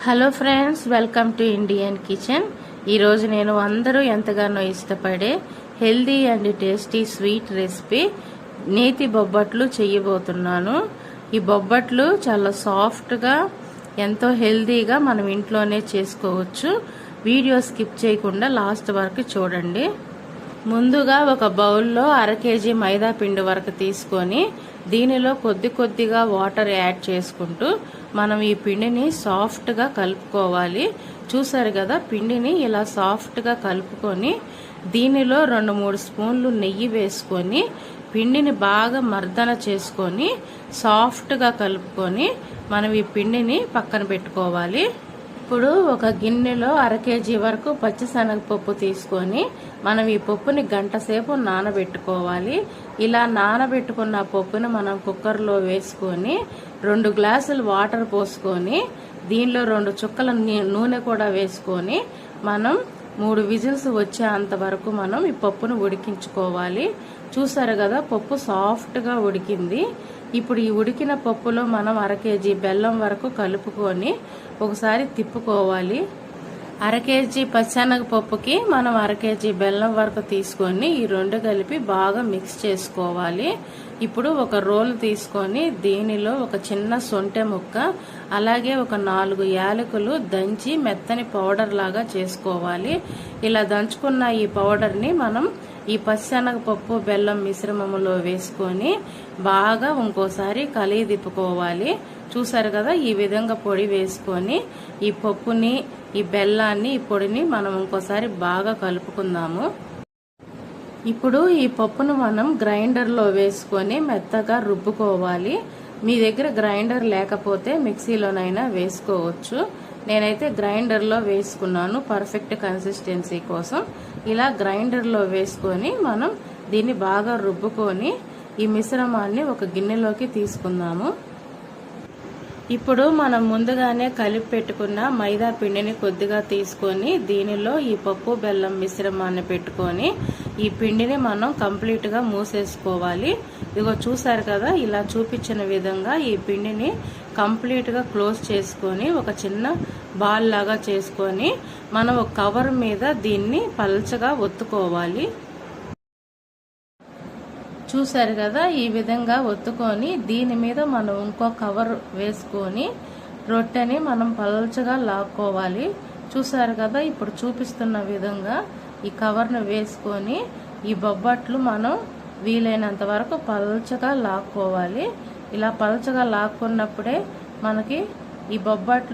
Hello friends, welcome to Indian kitchen. ఈరోజు నేను అందరూ ఎంతగానో ఇష్టపడే healthy and tasty sweet recipe నేతి బొబ్బట్లు చేయబోతున్నాను. ఈ బొబ్బట్లు చాలా సాఫ్ట్గా ఎంతో హెల్దీగా మనం ఇంట్లోనే చేసుకోవచ్చు. వీడియో స్కిప్ చేయకుండా లాస్ట్ వరకు చూడండి. ముందుగా ఒక బౌల్లో 1/2 kg మైదా పిండి వరకు తీసుకొని దీనిలో కొద్దిగా వాటర్ యాడ్ చేసుకుంటూ మనం ఈ పిండిని సాఫ్ట్గా కలుపుకోవాలి. చూసారు కదా, పిండిని ఇలా సాఫ్ట్గా కలుపుకొని దీనిలో 2-3 స్పూన్లు నెయ్యి వేసుకొని పిండిని బాగా మర్దన చేసుకొని సాఫ్ట్గా కలుపుకొని మనం ఈ పిండిని పక్కన పెట్టుకోవాలి. ఇప్పుడు ఒక గిన్నెలో 1/2 kg వరకు పచ్చిశనగపప్పు తీసుకొని మనం ఈ పప్పుని గంట సేపు నానబెట్టుకోవాలి. ఇలా నానబెట్టుకున్న పప్పుని మనం కుక్కర్లో వేసుకొని 2 గ్లాసులు వాటర్ పోసుకొని దీనిలో 2 చుక్కల నూనె కూడా వేసుకొని మనం 3 విజిల్స్ వచ్చేంత వరకు మనం ఈ పప్పును ఉడికించుకోవాలి. చూసారు కదా, పప్పు సాఫ్ట్గా ఉడికింది. ఇప్పుడు ఈ ఉడికిన పప్పులో మనం 1/2 kg బెల్లం వరకు కలుపుకొని ఒకసారి తిప్పుకోవాలి. 1/2 kg పచ్చెనగపప్పుకి మనం 1/2 kg బెల్లం వరకు తీసుకొని ఈ రెండు కలిపి బాగా మిక్స్ చేసుకోవాలి. ఇప్పుడు ఒక రోల్ తీసుకొని దీనిలో ఒక చిన్న సొంటె ముక్క అలాగే ఒక 4 యాలకులు దంచి మెత్తని పౌడర్ లాగా చేసుకోవాలి. ఇలా దంచుకున్న ఈ పౌడర్ని మనం ఈ పచ్చెనగపప్పు బెల్లం మిశ్రమంలో వేసుకొని బాగా ఇంకోసారి కలిగి తిప్పుకోవాలి. చూసారు కదా, ఈ విధంగా పొడి వేసుకొని ఈ పప్పుని ఈ బెల్లాన్ని ఈ పొడిని మనం ఇంకోసారి బాగా కలుపుకుందాము. ఇప్పుడు ఈ పప్పును మనం గ్రైండర్లో వేసుకొని మెత్తగా రుబ్బుకోవాలి. మీ దగ్గర గ్రైండర్ లేకపోతే మిక్సీలోనైనా వేసుకోవచ్చు. నేనైతే గ్రైండర్లో వేసుకున్నాను పర్ఫెక్ట్ కన్సిస్టెన్సీ కోసం. ఇలా గ్రైండర్లో వేసుకొని మనం దీన్ని బాగా రుబ్బుకొని ఈ మిశ్రమాన్ని ఒక గిన్నెలోకి తీసుకుందాము. ఇప్పుడు మనం ముందుగానే కలిపి పెట్టుకున్న మైదా పిండిని కొద్దిగా తీసుకొని దీనిలో ఈ పప్పు బెల్లం మిశ్రమాన్ని పెట్టుకొని ఈ పిండిని మనం కంప్లీట్గా మూసేసుకోవాలి. ఇదిగో చూసారు కదా, ఇలా చూపించిన విధంగా ఈ పిండిని కంప్లీట్గా క్లోజ్ చేసుకొని ఒక చిన్న బాల్ లాగా చేసుకొని మనం ఒక కవర్ మీద దీన్ని పల్చగా ఒత్తుకోవాలి. చూసారు కదా, ఈ విధంగా ఒత్తుకొని దీని మీద మనం ఇంకో కవర్ వేసుకొని రొట్టెని మనం పల్చగా లాక్కోవాలి. చూసారు కదా, ఇప్పుడు చూపిస్తున్న విధంగా ఈ కవర్ను వేసుకొని ఈ బొబ్బట్లు మనం వీలైనంత వరకు పల్చగా లాక్కోవాలి. ఇలా పల్చగా లాక్కున్నప్పుడే మనకి ఈ బొబ్బట్లు